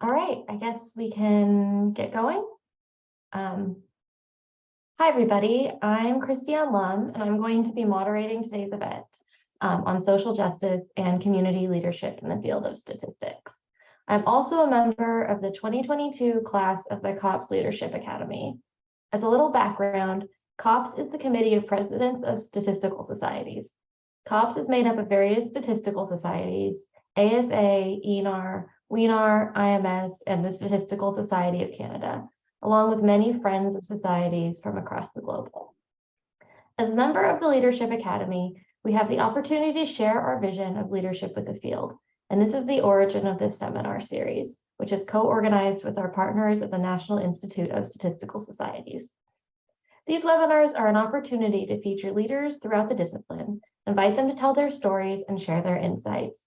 All right, I guess we can get going. Hi, everybody. I'm Kristian and I'm going to be moderating today's event on social justice and community leadership in the field of statistics. I'm also a member of the 2022 class of the COPSS Leadership Academy. As a little background, COPSS is the Committee of Presidents of Statistical Societies. COPSS is made up of various statistical societies, ASA, ENAR, WENAR, IMS, and the Statistical Society of Canada, along with many friends of societies from across the globe. As a member of the Leadership Academy, we have the opportunity to share our vision of leadership with the field, and this is the origin of this seminar series, which is co-organized with our partners at the National Institute of Statistical Societies. These webinars are an opportunity to feature leaders throughout the discipline, invite them to tell their stories and share their insights.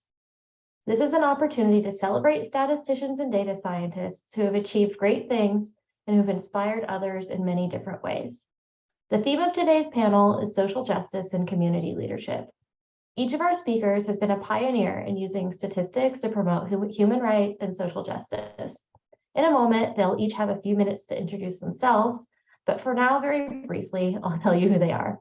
This is an opportunity to celebrate statisticians and data scientists who have achieved great things and who've inspired others in many different ways. The theme of today's panel is social justice and community leadership. Each of our speakers has been a pioneer in using statistics to promote human rights and social justice. In a moment, they'll each have a few minutes to introduce themselves, but for now, very briefly, I'll tell you who they are.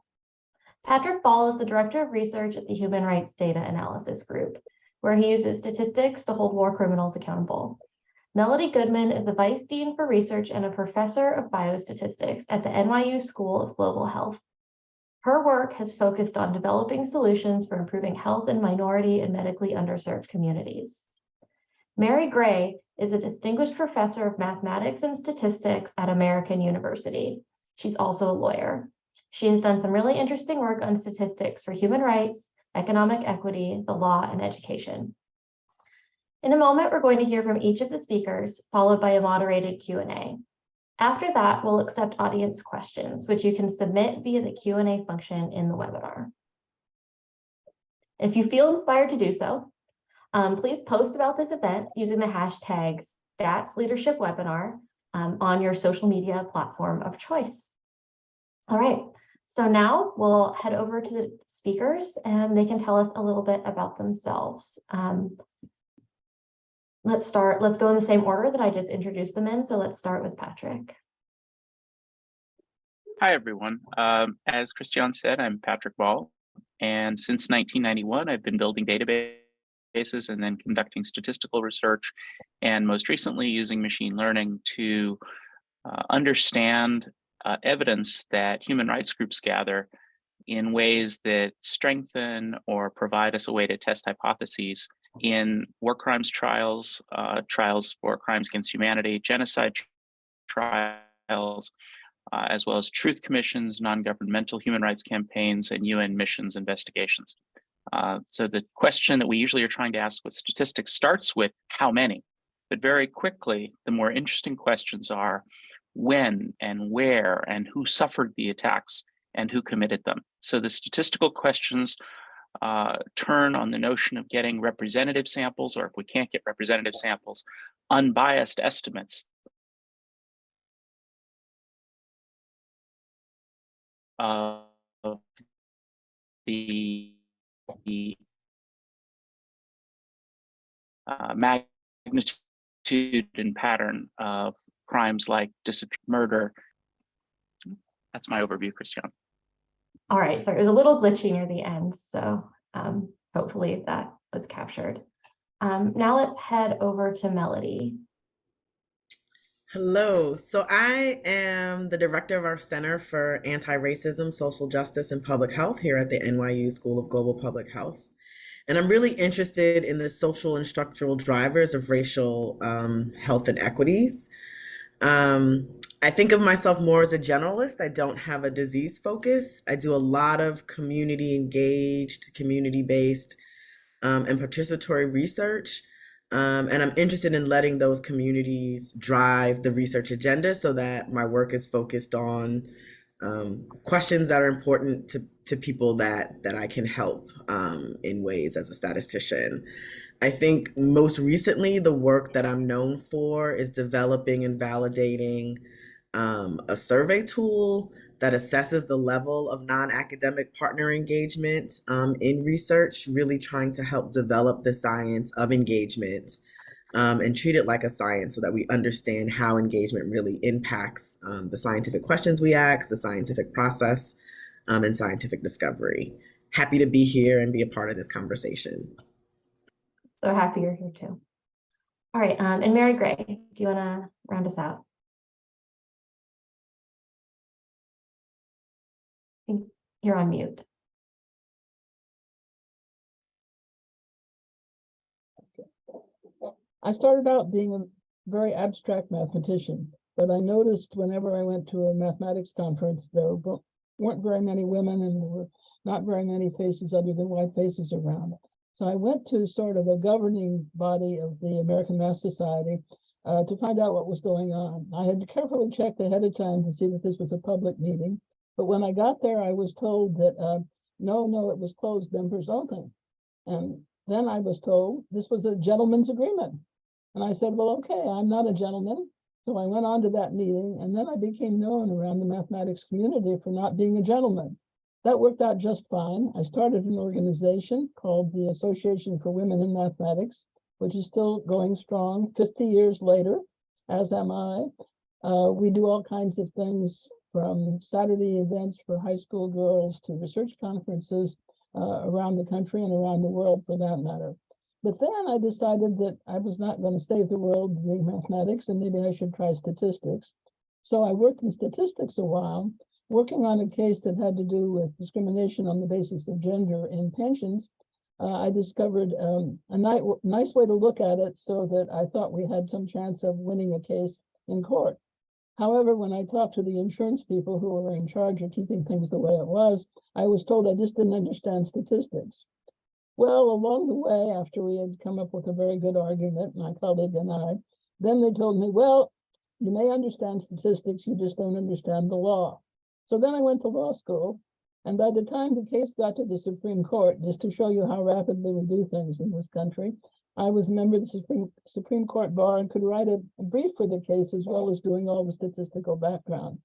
Patrick Ball is the Director of Research at the Human Rights Data Analysis Group, where he uses statistics to hold war criminals accountable. Melody Goodman is the Vice Dean for Research and a Professor of Biostatistics at the NYU School of Global Health. Her work has focused on developing solutions for improving health in minority and medically underserved communities. Mary Gray is a Distinguished Professor of Mathematics and Statistics at American University. She's also a lawyer. She has done some really interesting work on statistics for human rights, economic equity, the law, and education. In a moment, we're going to hear from each of the speakers, followed by a moderated Q&A. After that, we'll accept audience questions, which you can submit via the Q&A function in the webinar. If you feel inspired to do so, please post about this event using the hashtag #StatsLeadershipWebinar on your social media platform of choice. All right, so now we'll head over to the speakers and they can tell us a little bit about themselves. Let's go in the same order that I just introduced them in. So let's start with Patrick. Hi, everyone. As Kristian said, I'm Patrick Ball. And since 1991, I've been building databases and then conducting statistical research, and most recently using machine learning to understand evidence that human rights groups gather in ways that strengthen or provide us a way to test hypotheses in war crimes trials, trials for crimes against humanity, genocide trials, as well as truth commissions, non-governmental human rights campaigns, and UN missions investigations. So the question that we usually are trying to ask with statistics starts with how many, but very quickly, the more interesting questions are when and where and who suffered the attacks and who committed them. So the statistical questions turn on the notion of getting representative samples, or if we can't get representative samples, unbiased estimates of the magnitude and pattern of crimes like murder. That's my overview, Kristian. All right, so it was a little glitchy near the end, so hopefully that was captured. Now let's head over to Melody. Hello, so I am the director of our Center for Anti-Racism, Social Justice, and Public Health here at the NYU School of Global Public Health. And I'm really interested in the social and structural drivers of racial health and equities. I think of myself more as a generalist. I don't have a disease focus. I do a lot of community engaged, community based, and participatory research. And I'm interested in letting those communities drive the research agenda so that my work is focused on questions that are important to people that I can help in ways as a statistician. I think most recently, the work that I'm known for is developing and validating a survey tool that assesses the level of non-academic partner engagement in research, really trying to help develop the science of engagement and treat it like a science so that we understand how engagement really impacts the scientific questions we ask, the scientific process, and scientific discovery. Happy to be here and be a part of this conversation. So happy you're here too. All right, and Mary Gray, do you want to round us out? I think you're on mute. I started out being a very abstract mathematician, but I noticed whenever I went to a mathematics conference, there weren't very many women and there were not very many faces other than white faces around. So I went to sort of a governing body of the American Math Society to find out what was going on. I had carefully checked ahead of time to see that this was a public meeting, but when I got there, I was told that no, it was closed members only. And then I was told this was a gentleman's agreement. And I said, well, okay, I'm not a gentleman. So I went on to that meeting, and then I became known around the mathematics community for not being a gentleman. That worked out just fine. I started an organization called the Association for Women in Mathematics, which is still going strong 50 years later, as am I. We do all kinds of things from Saturday events for high school girls to research conferences around the country and around the world for that matter. But then I decided that I was not going to save the world doing mathematics and maybe I should try statistics. So I worked in statistics a while, working on a case that had to do with discrimination on the basis of gender in pensions. I discovered a nice way to look at it so that I thought we had some chance of winning a case in court. However, when I talked to the insurance people who were in charge of keeping things the way it was, I was told I just didn't understand statistics. Well, along the way, after we had come up with a very good argument, my colleague and I, then they told me, well, you may understand statistics, you just don't understand the law. So then I went to law school, and by the time the case got to the Supreme Court, just to show you how rapidly we do things in this country, I was a member of the Supreme Court bar and could write a brief for the case as well as doing all the statistical background.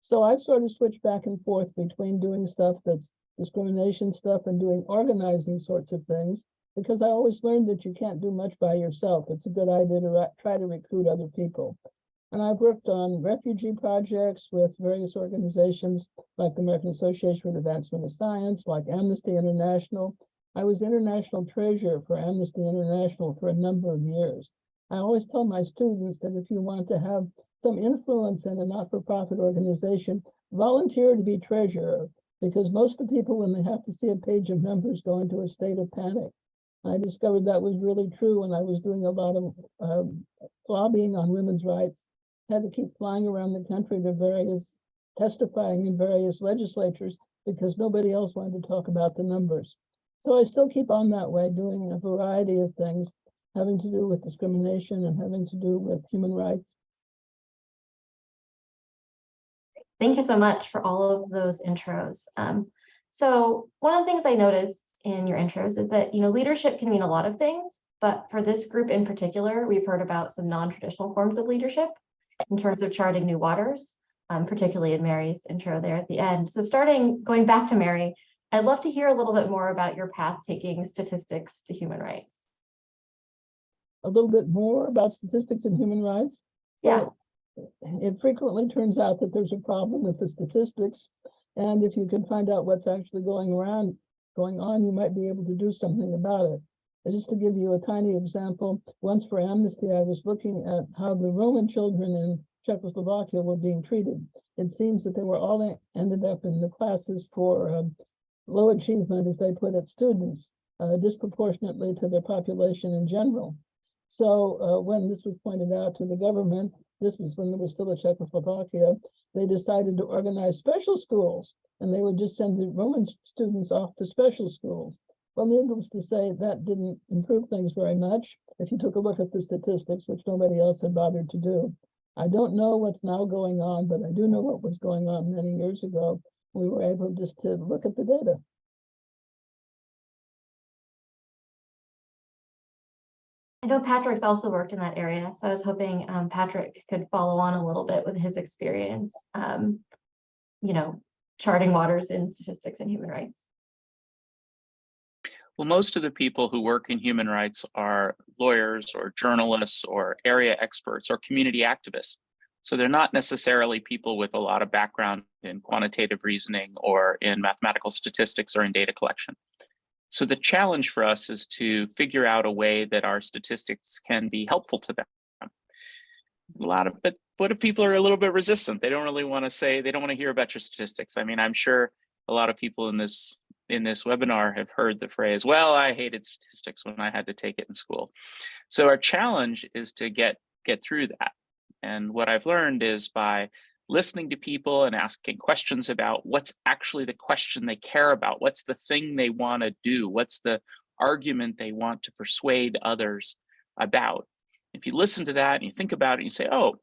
So I've sort of switched back and forth between doing stuff that's discrimination stuff and doing organizing sorts of things, because I always learned that you can't do much by yourself. It's a good idea to try to recruit other people. And I've worked on refugee projects with various organizations like the American Association for the Advancement of Science, like Amnesty International. I was international treasurer for Amnesty International for a number of years. I always tell my students that if you want to have some influence in a not-for-profit organization, volunteer to be treasurer, because most of the people, when they have to see a page of numbers, go into a state of panic. I discovered that was really true when I was doing a lot of lobbying on women's rights. I had to keep flying around the country to testifying in various legislatures because nobody else wanted to talk about the numbers. So I still keep on that way, doing a variety of things having to do with discrimination and having to do with human rights. Thank you so much for all of those intros. So one of the things I noticed in your intros is that, leadership can mean a lot of things, but for this group in particular, we've heard about some non-traditional forms of leadership in terms of charting new waters, particularly in Mary's intro there at the end. So going back to Mary, I'd love to hear a little bit more about your path taking statistics to human rights. A little bit more about statistics and human rights? Yeah. It frequently turns out that there's a problem with the statistics, and if you can find out what's actually going on, you might be able to do something about it. And just to give you a tiny example, once for Amnesty, I was looking at how the Roman children in Czechoslovakia were being treated. It seems that they were all ended up in the classes for low achievement, as they put it, students, disproportionately to their population in general. So when this was pointed out to the government, this was when there was still a Czechoslovakia, they decided to organize special schools, and they would just send the Roman students off to special schools. Well, needless to say, that didn't improve things very much. If you took a look at the statistics, which nobody else had bothered to do. I don't know what's now going on, but I do know what was going on many years ago. We were able just to look at the data. I know Patrick's also worked in that area, so I was hoping Patrick could follow on a little bit with his experience, charting waters in statistics and human rights. Well, most of the people who work in human rights are lawyers or journalists or area experts or community activists. So they're not necessarily people with a lot of background in quantitative reasoning or in mathematical statistics or in data collection. So the challenge for us is to figure out a way that our statistics can be helpful to them. But what if people are a little bit resistant? They don't really want to say, they don't want to hear about your statistics. I mean, I'm sure a lot of people in this webinar have heard the phrase, well, I hated statistics when I had to take it in school. So our challenge is to get through that. And what I've learned is by listening to people and asking questions about what's actually the question they care about, what's the thing they want to do, what's the argument they want to persuade others about. If you listen to that and you think about it, you say, oh,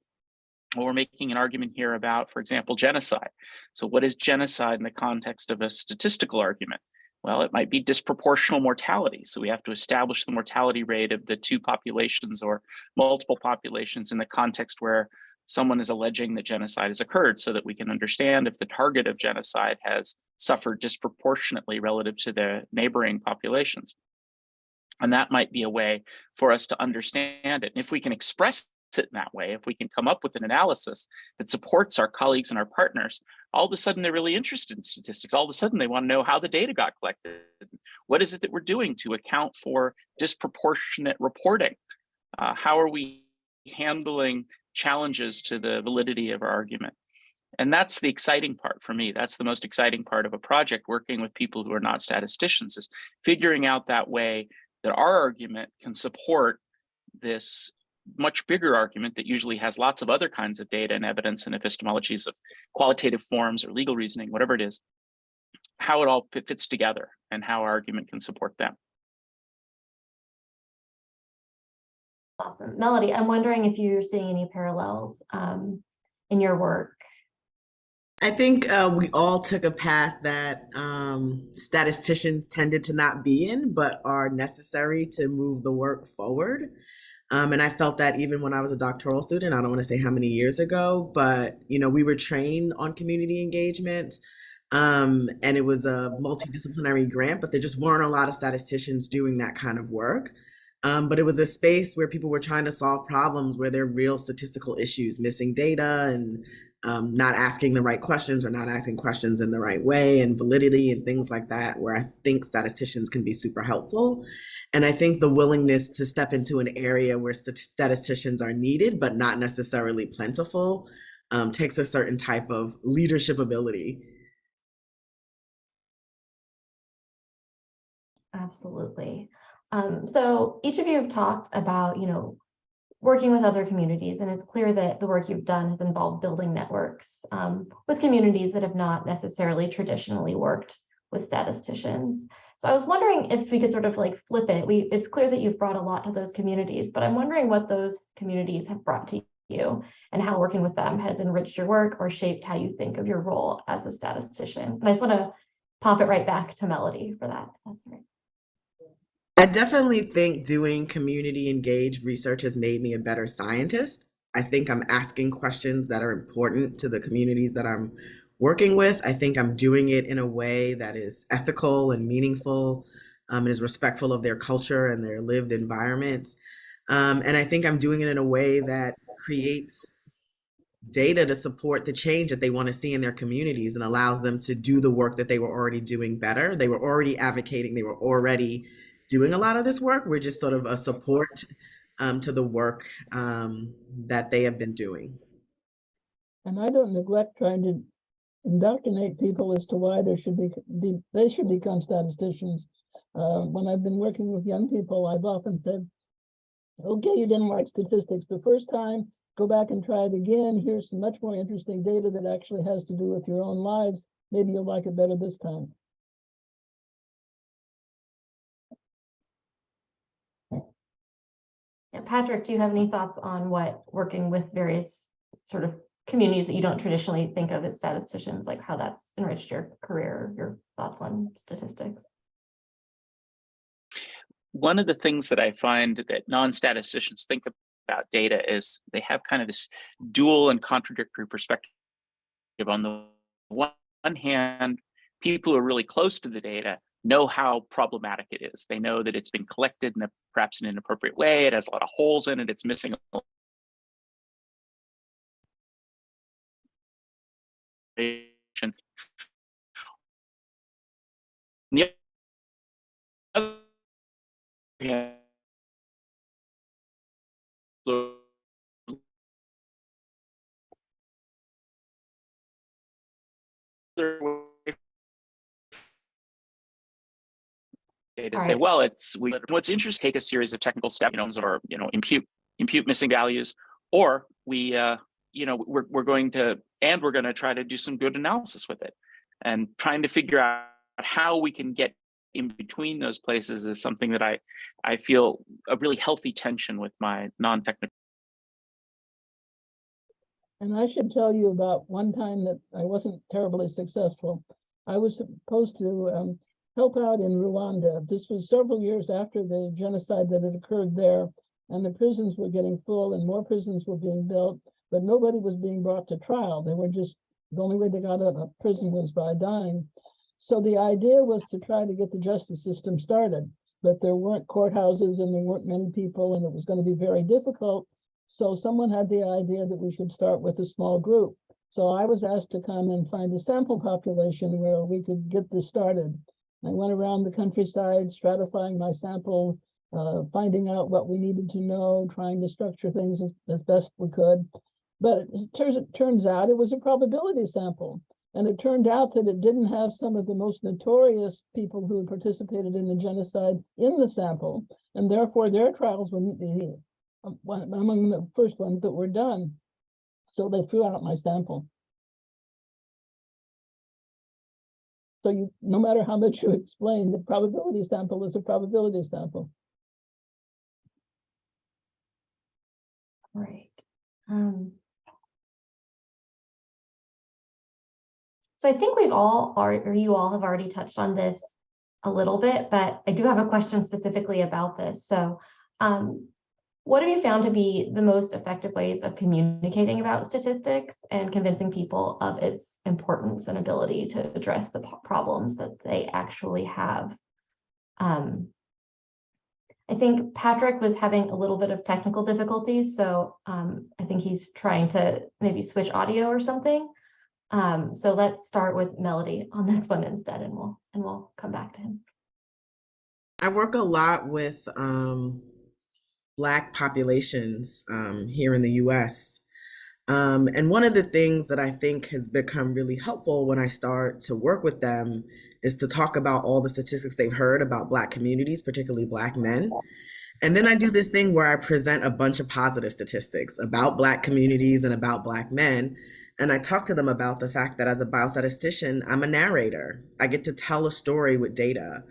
well, we're making an argument here about, for example, genocide. So what is genocide in the context of a statistical argument? Well, it might be disproportional mortality. So we have to establish the mortality rate of the two populations or multiple populations in the context where someone is alleging that genocide has occurred, so that we can understand if the target of genocide has suffered disproportionately relative to the neighboring populations. And that might be a way for us to understand it. And if we can express it in that way, if we can come up with an analysis that supports our colleagues and our partners, all of a sudden they're really interested in statistics. All of a sudden they want to know how the data got collected. What is it that we're doing to account for disproportionate reporting? How are we handling challenges to the validity of our argument? And that's the exciting part for me. That's the most exciting part of a project, working with people who are not statisticians, is figuring out that way that our argument can support this much bigger argument that usually has lots of other kinds of data and evidence and epistemologies of qualitative forms or legal reasoning, whatever it is, how it all fits together and how our argument can support them. Awesome. Melody, I'm wondering if you're seeing any parallels in your work. I think we all took a path that statisticians tended to not be in, but are necessary to move the work forward. And I felt that even when I was a doctoral student. I don't want to say how many years ago, but we were trained on community engagement, and it was a multidisciplinary grant, but there just weren't a lot of statisticians doing that kind of work. But it was a space where people were trying to solve problems where there are real statistical issues, missing data and not asking the right questions or not asking questions in the right way, and validity and things like that, where I think statisticians can be super helpful. And I think the willingness to step into an area where statisticians are needed, but not necessarily plentiful, takes a certain type of leadership ability. Absolutely. So each of you have talked about, working with other communities, and it's clear that the work you've done has involved building networks with communities that have not necessarily traditionally worked with statisticians. So I was wondering if we could sort of flip it. It's clear that you've brought a lot to those communities, but I'm wondering what those communities have brought to you and how working with them has enriched your work or shaped how you think of your role as a statistician. And I just want to pop it right back to Melody for that. That's right. I definitely think doing community engaged research has made me a better scientist. I think I'm asking questions that are important to the communities that I'm working with. I think I'm doing it in a way that is ethical and meaningful, and is respectful of their culture and their lived environment. And I think I'm doing it in a way that creates data to support the change that they want to see in their communities and allows them to do the work that they were already doing better. They were already advocating, they were already doing a lot of this work. We're just sort of a support to the work that they have been doing. And I don't neglect trying to indoctrinate people as to why they should become statisticians. When I've been working with young people, I've often said, okay, you didn't like statistics the first time, go back and try it again. Here's some much more interesting data that actually has to do with your own lives. Maybe you'll like it better this time. Yeah, Patrick, do you have any thoughts on what working with various sort of communities that you don't traditionally think of as statisticians, like how that's enriched your career, your thoughts on statistics? One of the things that I find that non-statisticians think about data is they have kind of this dual and contradictory perspective. On the one hand, people who are really close to the data know how problematic it is. They know that it's been collected in perhaps an inappropriate way. It has a lot of holes in it. It's missing a on the other hand, data say, well, what's interesting, take a series of technical steps, or impute missing values, or we're going to try to do some good analysis with it, and trying to figure out how we can get in between those places is something that I feel a really healthy tension with my non-technical. And I should tell you about one time that I wasn't terribly successful. I was supposed to help out in Rwanda. This was several years after the genocide that had occurred there, and the prisons were getting full and more prisons were being built, but nobody was being brought to trial. They were just, the only way they got out of prison was by dying. So the idea was to try to get the justice system started, but there weren't courthouses and there weren't many people, and it was going to be very difficult. So someone had the idea that we should start with a small group. So I was asked to come and find a sample population where we could get this started. I went around the countryside, stratifying my sample, finding out what we needed to know, trying to structure things as best we could. But it turns out it was a probability sample. And it turned out that it didn't have some of the most notorious people who had participated in the genocide in the sample, and therefore their trials wouldn't be among the first ones that were done. So they threw out my sample. So no matter how much you explain, the probability sample is a probability sample. Right. So I think you all have already touched on this a little bit, but I do have a question specifically about this. So what have you found to be the most effective ways of communicating about statistics and convincing people of its importance and ability to address the problems that they actually have? I think Patrick was having a little bit of technical difficulties, so I think he's trying to maybe switch audio or something. So let's start with Melody on this one instead, and we'll come back to him. I work a lot with Black populations here in the US. And one of the things that I think has become really helpful when I start to work with them is to talk about all the statistics they've heard about Black communities, particularly Black men. And then I do this thing where I present a bunch of positive statistics about Black communities and about Black men. And I talk to them about the fact that as a biostatistician, I'm a narrator. I get to tell a story with data.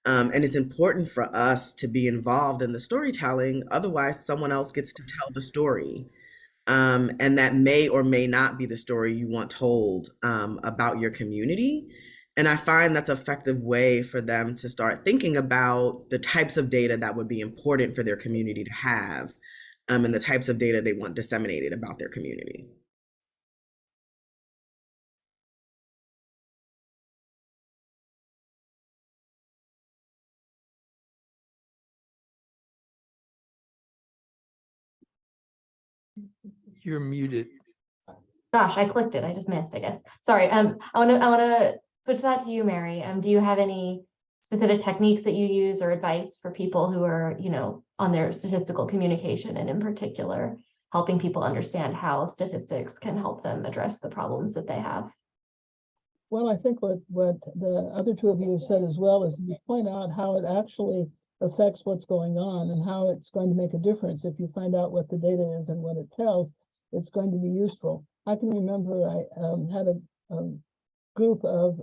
And it's important for us to be involved in the storytelling. Otherwise, someone else gets to tell the story. And that may or may not be the story you want told about your community. And I find that's an effective way for them to start thinking about the types of data that would be important for their community to have, and the types of data they want disseminated about their community. You're muted. Gosh, I clicked it. I just missed, I guess. Sorry. I want to switch that to you, Mary. Do you have any specific techniques that you use or advice for people who are, on their statistical communication, and in particular, helping people understand how statistics can help them address the problems that they have? Well, I think what the other two of you have said as well is you point out how it actually affects what's going on and how it's going to make a difference if you find out what the data is and what it tells. it's going to be useful. I can remember I had a group of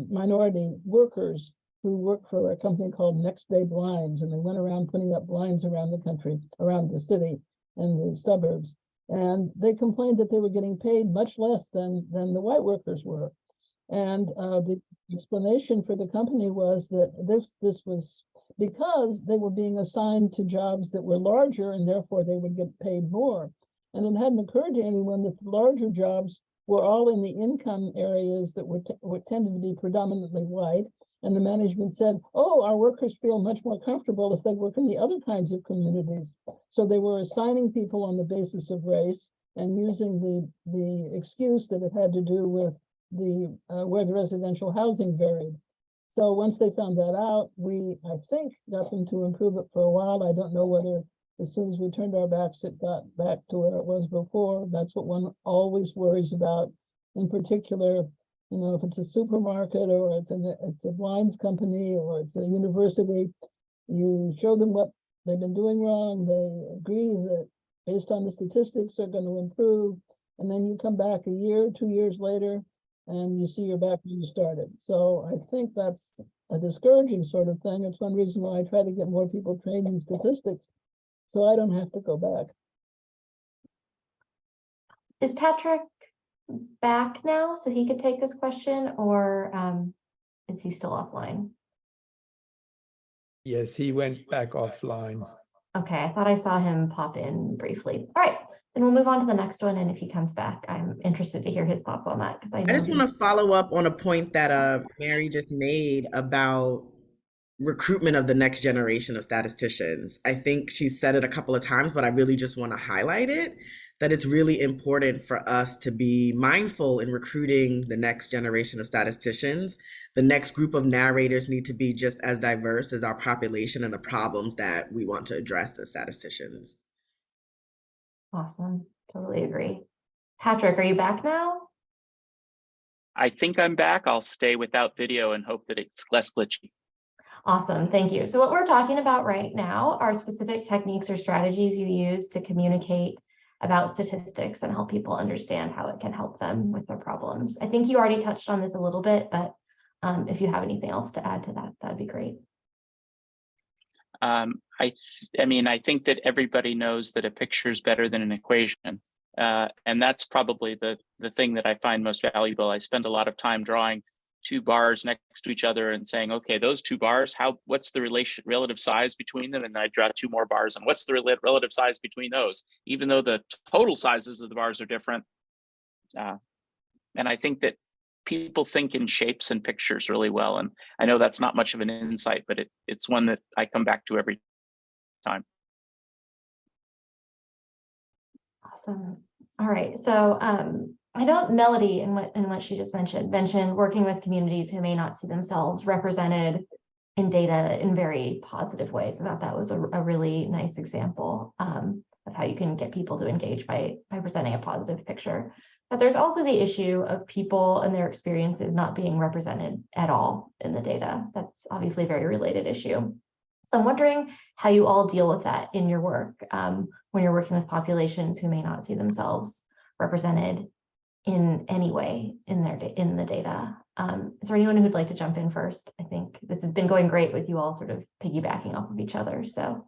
minority workers who worked for a company called Next Day Blinds, and they went around putting up blinds around the country, around the city and the suburbs. And they complained that they were getting paid much less than the white workers were. And the explanation for the company was that this was because they were being assigned to jobs that were larger, and therefore they would get paid more. And it hadn't occurred to anyone that the larger jobs were all in the income areas that were tended to be predominantly white. And the management said, oh, our workers feel much more comfortable if they work in the other kinds of communities. So they were assigning people on the basis of race and using the excuse that it had to do with the where the residential housing varied. So once they found that out, we, I think, got them to improve it for a while. I don't know whether as soon as we turned our backs, it got back to where it was before. That's what one always worries about. In particular, you know, if it's a supermarket or it's a blinds company or it's a university, you show them what they've been doing wrong. They agree that based on the statistics, they're going to improve. And then you come back a year, 2 years later, and you see you're back where you started. So I think that's a discouraging sort of thing. It's one reason why I try to get more people trained in statistics, so I don't have to go back. Is Patrick back now so he could take this question, or is he still offline? Yes, he went back offline. Okay, I thought I saw him pop in briefly. All right, then we'll move on to the next one. And if he comes back, I'm interested to hear his thoughts on that, because I just want to follow up on a point that Mary just made about recruitment of the next generation of statisticians. I think she said it a couple of times, but I really just want to highlight it, that it's really important for us to be mindful in recruiting the next generation of statisticians. The next group of narrators need to be just as diverse as our population and the problems that we want to address as statisticians. Awesome, totally agree. Patrick, are you back now? I think I'm back. I'll stay without video and hope that it's less glitchy. Awesome, thank you. So what we're talking about right now are specific techniques or strategies you use to communicate about statistics and help people understand how it can help them with their problems. I think you already touched on this a little bit, but if you have anything else to add to that, that'd be great. I mean, I think that everybody knows that a picture is better than an equation. And that's probably the thing that I find most valuable. I spend a lot of time drawing two bars next to each other and saying, okay, those two bars, what's the relative size between them? And then I draw two more bars and what's the relative size between those, even though the total sizes of the bars are different. And I think that people think in shapes and pictures really well. And I know that's not much of an insight, but it's one that I come back to every time. Awesome. All right. So I know Melody, in what she just mentioned working with communities who may not see themselves represented in data in very positive ways. I thought that was a really nice example of how you can get people to engage by presenting a positive picture. But there's also the issue of people and their experiences not being represented at all in the data. That's obviously a very related issue. So I'm wondering how you all deal with that in your work when you're working with populations who may not see themselves represented in any way in the data. Is there anyone who'd like to jump in first? I think this has been going great with you all sort of piggybacking off of each other. So.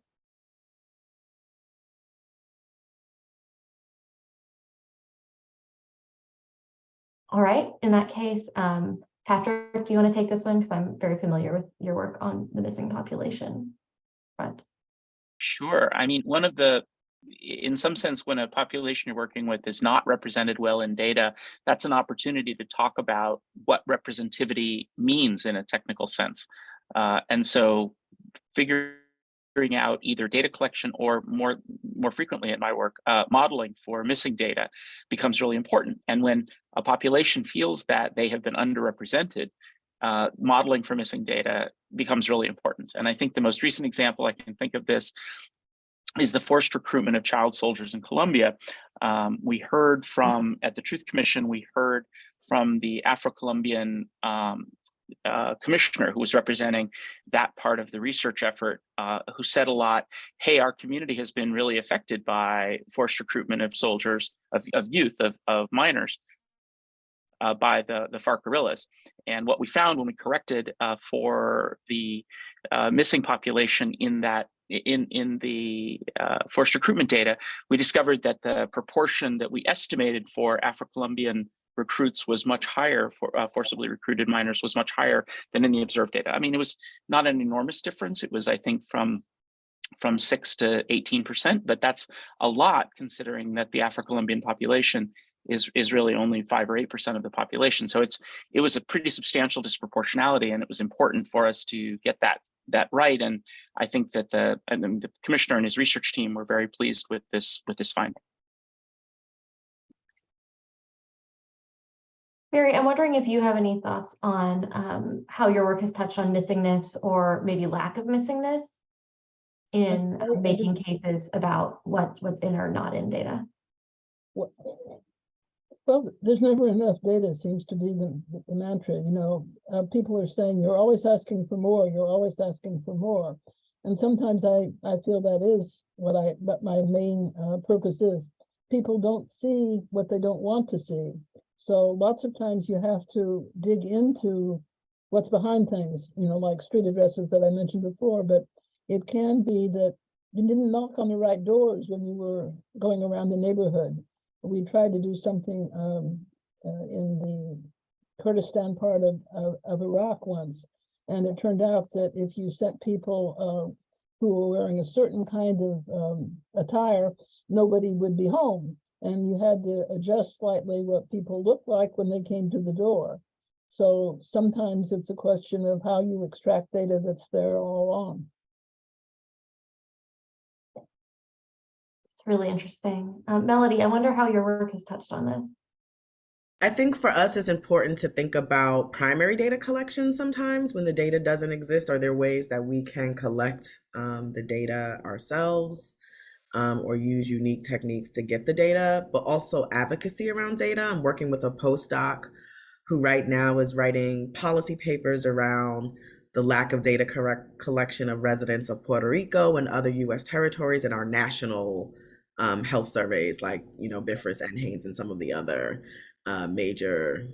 All right, in that case, Patrick, do you want to take this one? Because I'm very familiar with your work on the missing population front. Sure. I mean, in some sense, when a population you're working with is not represented well in data, that's an opportunity to talk about what representativity means in a technical sense. And so figuring out either data collection or more frequently in my work, modeling for missing data becomes really important. And when a population feels that they have been underrepresented, modeling for missing data becomes really important. And I think the most recent example I can think of this is the forced recruitment of child soldiers in Colombia. We heard from, at the Truth Commission, we heard from the Afro-Colombian commissioner who was representing that part of the research effort, who said a lot, hey, our community has been really affected by forced recruitment of soldiers, of youth, of minors, by the FARC guerrillas. And what we found when we corrected for the missing population in that in the forced recruitment data, we discovered that the proportion that we estimated for Afro-Colombian recruits was much higher, for forcibly recruited minors was much higher than in the observed data. I mean, it was not an enormous difference. It was, I think, from 6 to 18%, but that's a lot considering that the Afro-Colombian population is really only 5 or 8% of the population. So it was a pretty substantial disproportionality, and it was important for us to get that right. And I think that the commissioner and his research team were very pleased with this finding. Barry, I'm wondering if you have any thoughts on how your work has touched on missingness or maybe lack of missingness in making cases about what's in or not in data. Well, there's never enough data, seems to be the mantra. You know, people are saying, you're always asking for more, you're always asking for more. And sometimes I feel that is what my main purpose is. People don't see what they don't want to see. So lots of times you have to dig into what's behind things, you know, like street addresses that I mentioned before, but it can be that you didn't knock on the right doors when you were going around the neighborhood. We tried to do something in the Kurdistan part of Iraq once, and it turned out that if you sent people who were wearing a certain kind of attire, nobody would be home. And you had to adjust slightly what people looked like when they came to the door. So sometimes it's a question of how you extract data that's there all along. It's really interesting. Melody, I wonder how your work has touched on this. I think for us, it's important to think about primary data collection sometimes when the data doesn't exist. Are there ways that we can collect the data ourselves or use unique techniques to get the data, but also advocacy around data? I'm working with a postdoc who right now is writing policy papers around the lack of data collection of residents of Puerto Rico and other US territories in our national health surveys, like, you know, BIFRIS and Haynes and some of the other major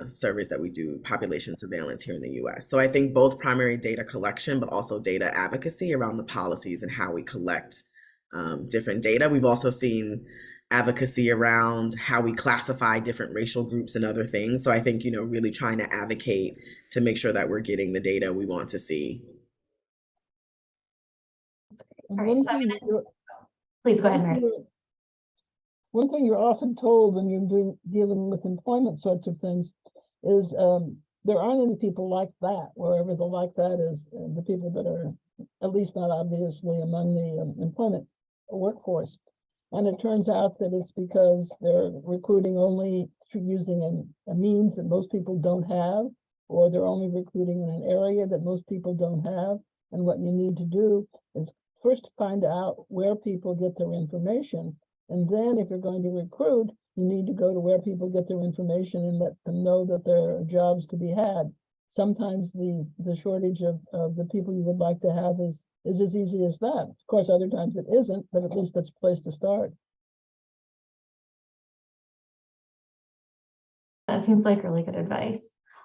surveys that we do, population surveillance here in the US. So I think both primary data collection, but also data advocacy around the policies and how we collect different data. We've also seen advocacy around how we classify different racial groups and other things. So I think, you know, really trying to advocate to make sure that we're getting the data we want to see. Right, please go ahead, Mary. One thing you're often told when you're dealing with employment sorts of things is there aren't any people like that, wherever the like that is, the people that are at least not obviously among the employment workforce. And it turns out that it's because they're recruiting only through using a means that most people don't have, or they're only recruiting in an area that most people don't have. And what you need to do is first find out where people get their information. And then if you're going to recruit, you need to go to where people get their information and let them know that there are jobs to be had. Sometimes the shortage of the people you would like to have is as easy as that. Of course, other times it isn't, but at least that's a place to start. That seems like really good advice.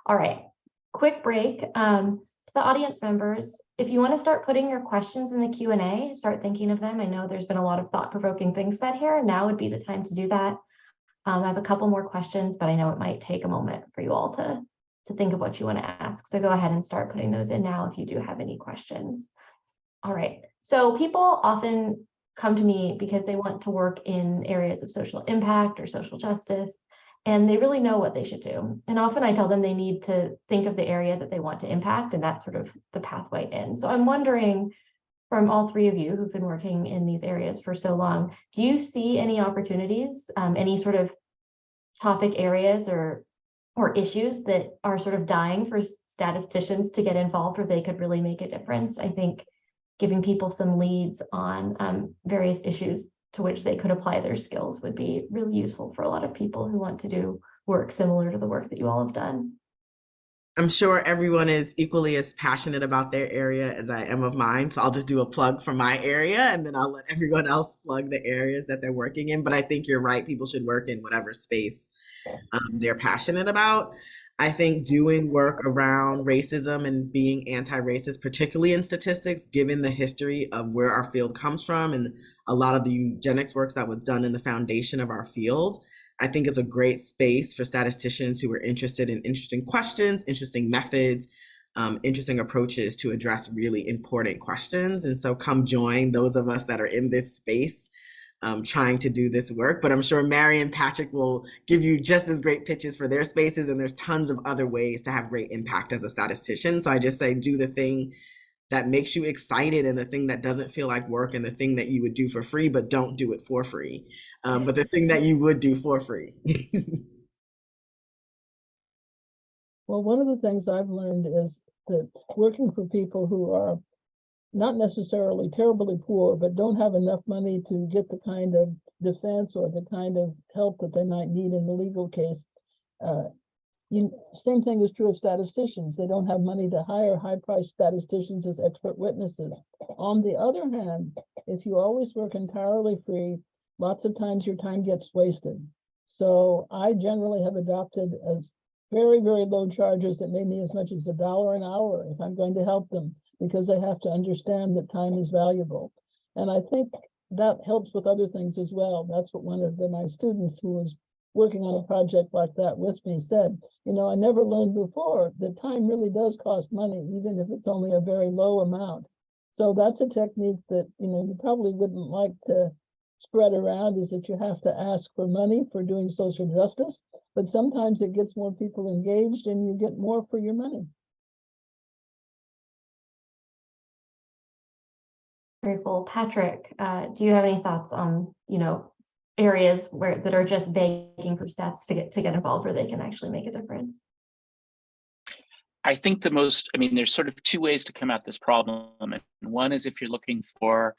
All right, quick break. To the audience members, if you want to start putting your questions in the Q&A, start thinking of them. I know there's been a lot of thought-provoking things said here, and now would be the time to do that. I have a couple more questions, but I know it might take a moment for you all to think of what you want to ask. So go ahead and start putting those in now if you do have any questions. All right, so people often come to me because they want to work in areas of social impact or social justice, and they really know what they should do. And often I tell them they need to think of the area that they want to impact, and that's sort of the pathway in. So I'm wondering, from all three of you who've been working in these areas for so long, do you see any opportunities, any sort of topic areas or issues that are sort of dying for statisticians to get involved where they could really make a difference? I think giving people some leads on various issues to which they could apply their skills would be really useful for a lot of people who want to do work similar to the work that you all have done. I'm sure everyone is equally as passionate about their area as I am of mine. So I'll just do a plug for my area and then I'll let everyone else plug the areas that they're working in. But I think you're right. People should work in whatever space they're passionate about. I think doing work around racism and being anti-racist, particularly in statistics, given the history of where our field comes from and a lot of the eugenics work that was done in the foundation of our field, I think is a great space for statisticians who are interested in interesting questions, interesting methods, interesting approaches to address really important questions. And so come join those of us that are in this space trying to do this work. But I'm sure Mary and Patrick will give you just as great pitches for their spaces. And there's tons of other ways to have great impact as a statistician. So I just say, do the thing that makes you excited and the thing that doesn't feel like work and the thing that you would do for free, but don't do it for free. But the thing that you would do for free. Well, one of the things I've learned is that working for people who are not necessarily terribly poor, but don't have enough money to get the kind of defense or the kind of help that they might need in the legal case. Same thing is true of statisticians. They don't have money to hire high-priced statisticians as expert witnesses. On the other hand, if you always work entirely free, lots of times your time gets wasted. So I generally have adopted as very, very low charges that may be as much as $1 an hour if I'm going to help them, because they have to understand that time is valuable. And I think that helps with other things as well. That's what one of my students who was working on a project like that with me said, I never learned before that time really does cost money, even if it's only a very low amount. So that's a technique that, you probably wouldn't like to spread around, is that you have to ask for money for doing social justice, but sometimes it gets more people engaged and you get more for your money. Very cool. Patrick, do you have any thoughts on, areas that are just begging for stats to get involved where they can actually make a difference? I think there's sort of two ways to come at this problem. And one is if you're looking for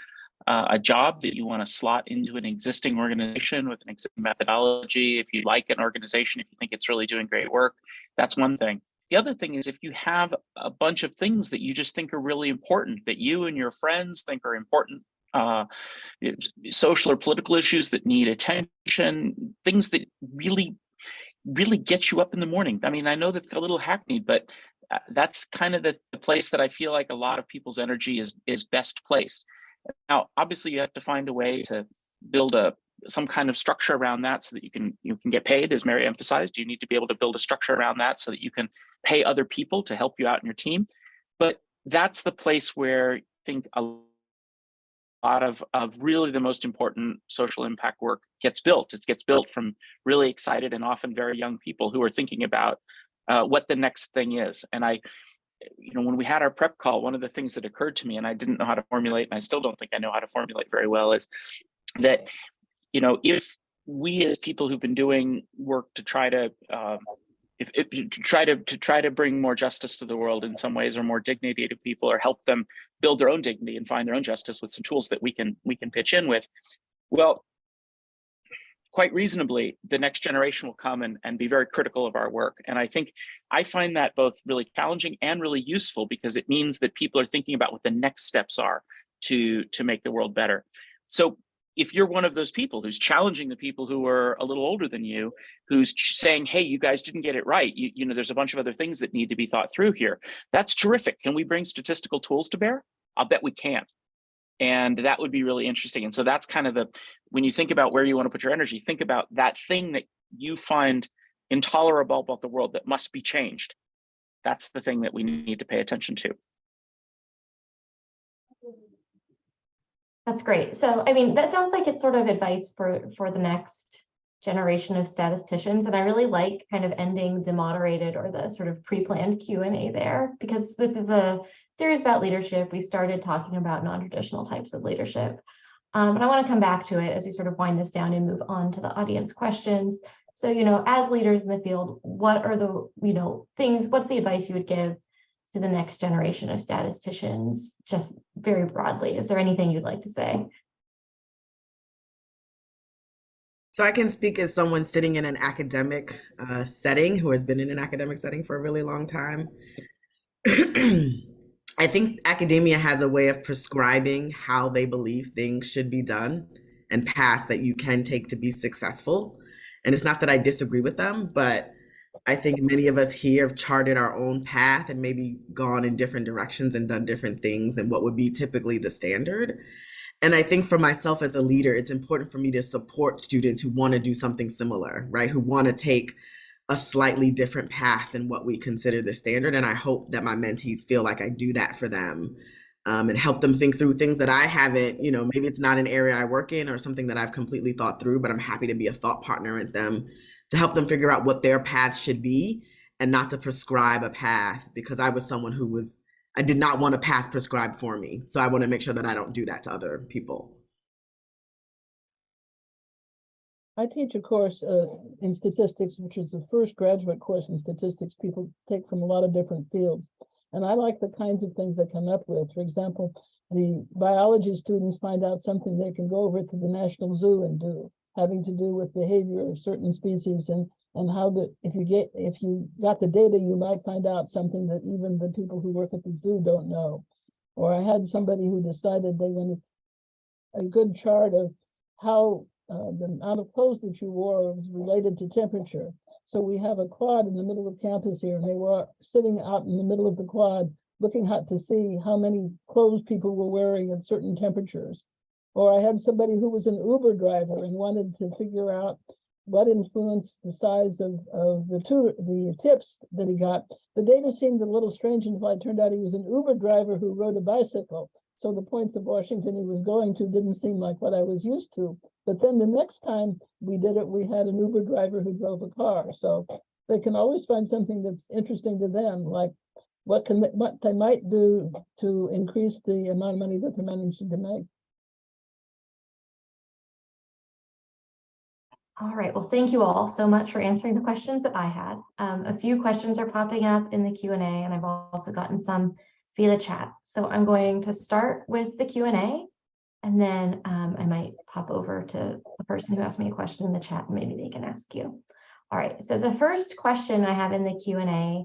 a job that you want to slot into an existing organization with an existing methodology. If you like an organization, if you think it's really doing great work, that's one thing. The other thing is if you have a bunch of things that you just think are really important, that you and your friends think are important, social or political issues that need attention, things that really get you up in the morning. I mean, I know that's a little hackneyed, but that's kind of the place that I feel like a lot of people's energy is best placed. Now, obviously, you have to find a way to build some kind of structure around that so that you can get paid, as Mary emphasized. You need to be able to build a structure around that so that you can pay other people to help you out in your team. But that's the place where I think a lot of really the most important social impact work gets built. It gets built from really excited and often very young people who are thinking about what the next thing is. And when we had our prep call, one of the things that occurred to me, and I didn't know how to formulate, and I still don't think I know how to formulate very well, is that, if we as people who've been doing work to try to try to bring more justice to the world in some ways, or more dignity to people, or help them build their own dignity and find their own justice with some tools that we can pitch in with, well, quite reasonably, the next generation will come and be very critical of our work. And I find that both really challenging and really useful, because it means that people are thinking about what the next steps are to make the world better. So if you're one of those people who's challenging the people who are a little older than you, who's saying, hey, you guys didn't get it right, there's a bunch of other things that need to be thought through here, that's terrific. Can we bring statistical tools to bear? I'll bet we can. And that would be really interesting. And so that's kind of when you think about where you want to put your energy, think about that thing that you find intolerable about the world that must be changed. That's the thing that we need to pay attention to. That's great. So, that sounds like it's sort of advice for the next generation of statisticians. And I really like kind of ending the moderated or the sort of pre-planned Q&A there, because this is a series about leadership. We started talking about non-traditional types of leadership. And I want to come back to it as we sort of wind this down and move on to the audience questions. So, as leaders in the field, what are the, what's the advice you would give to the next generation of statisticians, just very broadly? Is there anything you'd like to say? So I can speak as someone sitting in an academic setting who has been in an academic setting for a really long time. I think academia has a way of prescribing how they believe things should be done and paths that you can take to be successful. And it's not that I disagree with them, but I think many of us here have charted our own path and maybe gone in different directions and done different things than what would be typically the standard. And I think for myself as a leader, it's important for me to support students who want to do something similar, right? Who want to take a slightly different path than what we consider the standard. And I hope that my mentees feel like I do that for them, and help them think through things that I haven't, maybe it's not an area I work in or something that I've completely thought through, but I'm happy to be a thought partner with them to help them figure out what their path should be and not to prescribe a path, because I was someone I did not want a path prescribed for me. So I want to make sure that I don't do that to other people. I teach a course in statistics, which is the first graduate course in statistics people take from a lot of different fields. And I like the kinds of things they come up with. For example, the biology students find out something they can go over to the National Zoo and do, having to do with behavior of certain species and how if you got the data, you might find out something that even the people who work at the zoo don't know. Or I had somebody who decided they wanted a good chart of how the amount of clothes that you wore was related to temperature. So we have a quad in the middle of campus here, and they were sitting out in the middle of the quad looking out to see how many clothes people were wearing at certain temperatures. Or I had somebody who was an Uber driver and wanted to figure out what influenced the size of the tips that he got. The data seemed a little strange until it turned out he was an Uber driver who rode a bicycle. So the points of Washington he was going to didn't seem like what I was used to. But then the next time we did it, we had an Uber driver who drove a car. So they can always find something that's interesting to them, like what they might do to increase the amount of money that they're managing to make. All right, well, thank you all so much for answering the questions that I had. A few questions are popping up in the Q&A, and I've also gotten some via the chat. So I'm going to start with the Q&A, and then I might pop over to the person who asked me a question in the chat, and maybe they can ask you. All right, so the first question I have in the Q&A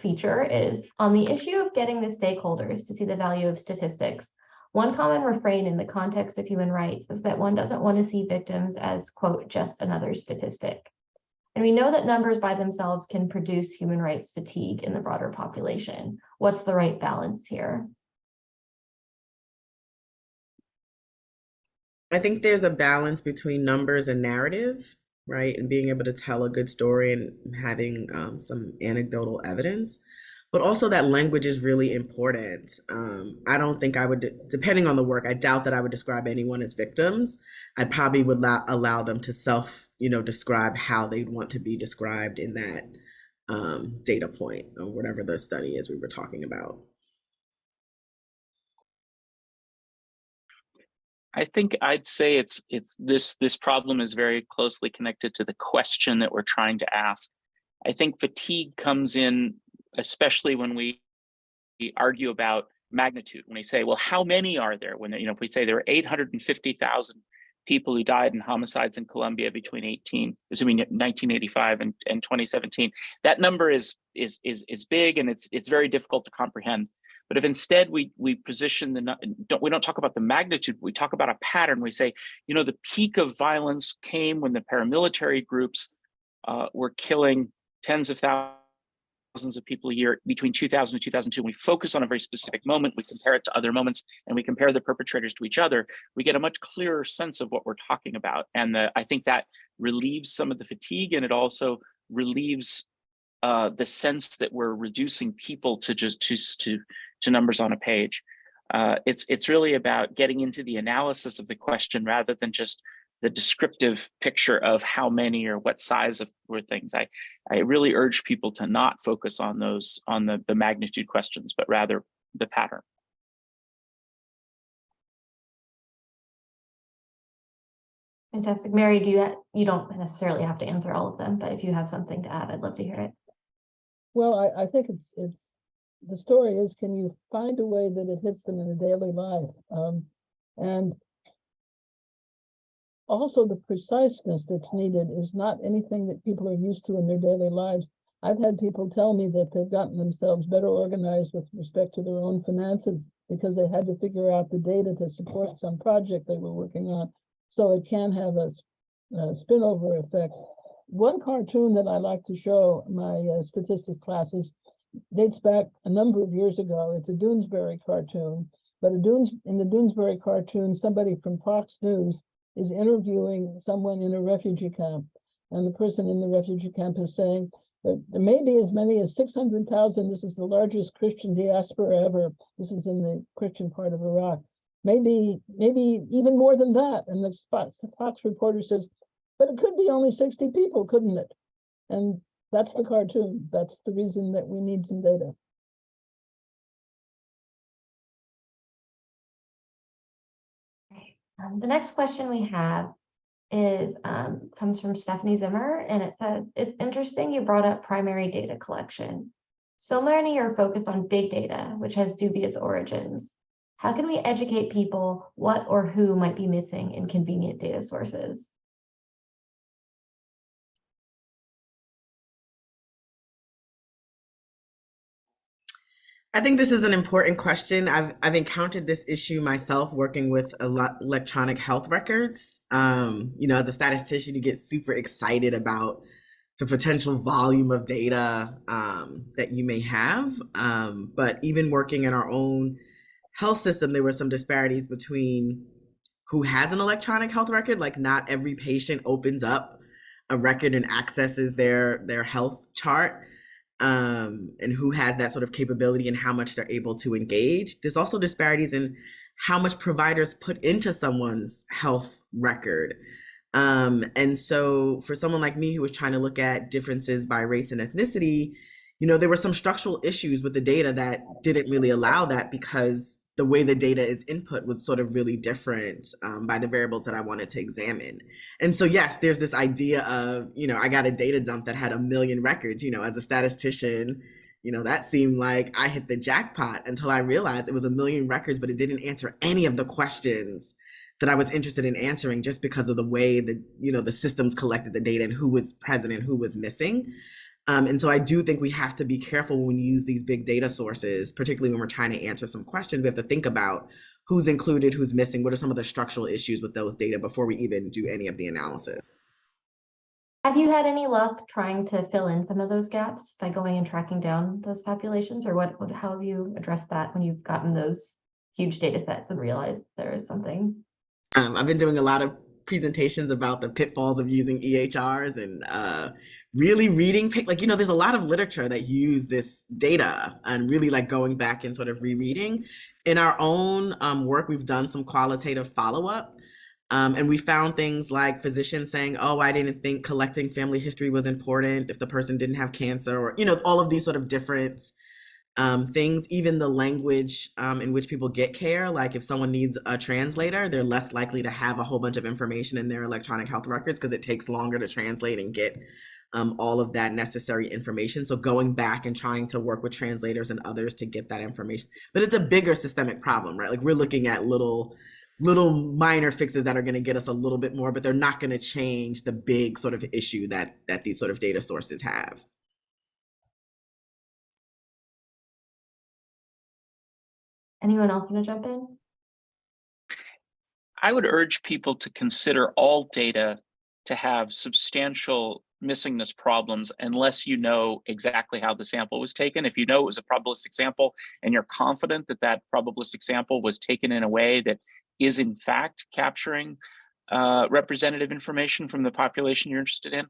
feature is, on the issue of getting the stakeholders to see the value of statistics, one common refrain in the context of human rights is that one doesn't want to see victims as, quote, just another statistic. And we know that numbers by themselves can produce human rights fatigue in the broader population. What's the right balance here? I think there's a balance between numbers and narrative, right? And being able to tell a good story and having some anecdotal evidence. But also that language is really important. I don't think I would, depending on the work, I doubt that I would describe anyone as victims. I probably would allow them to describe how they'd want to be described in that data point or whatever the study is we were talking about. I think I'd say this problem is very closely connected to the question that we're trying to ask. I think fatigue comes in, especially when we argue about magnitude. When we say, well, how many are there? When if we say there are 850,000 people who died in homicides in Colombia between 1985 and 2017, that number is big, and it's very difficult to comprehend. But if instead we position we don't talk about the magnitude, we talk about a pattern. We say, the peak of violence came when the paramilitary groups were killing tens of thousands of people a year between 2000 and 2002. We focus on a very specific moment, we compare it to other moments, and we compare the perpetrators to each other. We get a much clearer sense of what we're talking about. And I think that relieves some of the fatigue, and it also relieves the sense that we're reducing people to numbers on a page. It's really about getting into the analysis of the question rather than just the descriptive picture of how many or what size were things. I really urge people to not focus on the magnitude questions, but rather the pattern. Fantastic. Mary, you don't necessarily have to answer all of them, but if you have something to add, I'd love to hear it. Well, I think it's the story is, can you find a way that it hits them in a daily life? And also the preciseness that's needed is not anything that people are used to in their daily lives. I've had people tell me that they've gotten themselves better organized with respect to their own finances because they had to figure out the data to support some project they were working on. So it can have a spillover effect. One cartoon that I like to show my statistics classes dates back a number of years ago. It's a Doonesbury cartoon, but in the Doonesbury cartoon, somebody from Fox News is interviewing someone in a refugee camp. And the person in the refugee camp is saying that there may be as many as 600,000. This is the largest Christian diaspora ever. This is in the Christian part of Iraq. Maybe even more than that. And the Fox reporter says, but it could be only 60 people, couldn't it? And that's the cartoon. That's the reason that we need some data. The next question we have is comes from Stephanie Zimmer, and it says, it's interesting you brought up primary data collection. So many are focused on big data, which has dubious origins. How can we educate people what or who might be missing in convenient data sources? I think this is an important question. I've encountered this issue myself working with electronic health records. As a statistician, you get super excited about the potential volume of data that you may have. But even working in our own health system, there were some disparities between who has an electronic health record. Like not every patient opens up a record and accesses their health chart. And who has that sort of capability and how much they're able to engage. There's also disparities in how much providers put into someone's health record. And so for someone like me who was trying to look at differences by race and ethnicity, there were some structural issues with the data that didn't really allow that because the way the data is input was sort of really different by the variables that I wanted to examine. And so, yes, there's this idea of, I got a data dump that had 1 million records, as a statistician, that seemed like I hit the jackpot until I realized it was 1 million records, but it didn't answer any of the questions that I was interested in answering just because of the way that, the systems collected the data and who was present and who was missing. And so I do think we have to be careful when we use these big data sources, particularly when we're trying to answer some questions. We have to think about who's included, who's missing, what are some of the structural issues with those data before we even do any of the analysis. Have you had any luck trying to fill in some of those gaps by going and tracking down those populations, or how have you addressed that when you've gotten those huge data sets and realized there is something? I've been doing a lot of presentations about the pitfalls of using EHRs and really reading, there's a lot of literature that use this data and really going back and sort of rereading. In our own work, we've done some qualitative follow-up. And we found things like physicians saying, oh, I didn't think collecting family history was important if the person didn't have cancer, or, all of these sort of different things, even the language in which people get care. Like if someone needs a translator, they're less likely to have a whole bunch of information in their electronic health records because it takes longer to translate and get all of that necessary information. So going back and trying to work with translators and others to get that information. But it's a bigger systemic problem, right? Like we're looking at little minor fixes that are going to get us a little bit more, but they're not going to change the big sort of issue that these sort of data sources have. Anyone else want to jump in? I would urge people to consider all data to have substantial missingness problems unless you know exactly how the sample was taken. If you know it was a probabilistic sample and you're confident that that probabilistic sample was taken in a way that is in fact capturing representative information from the population you're interested in,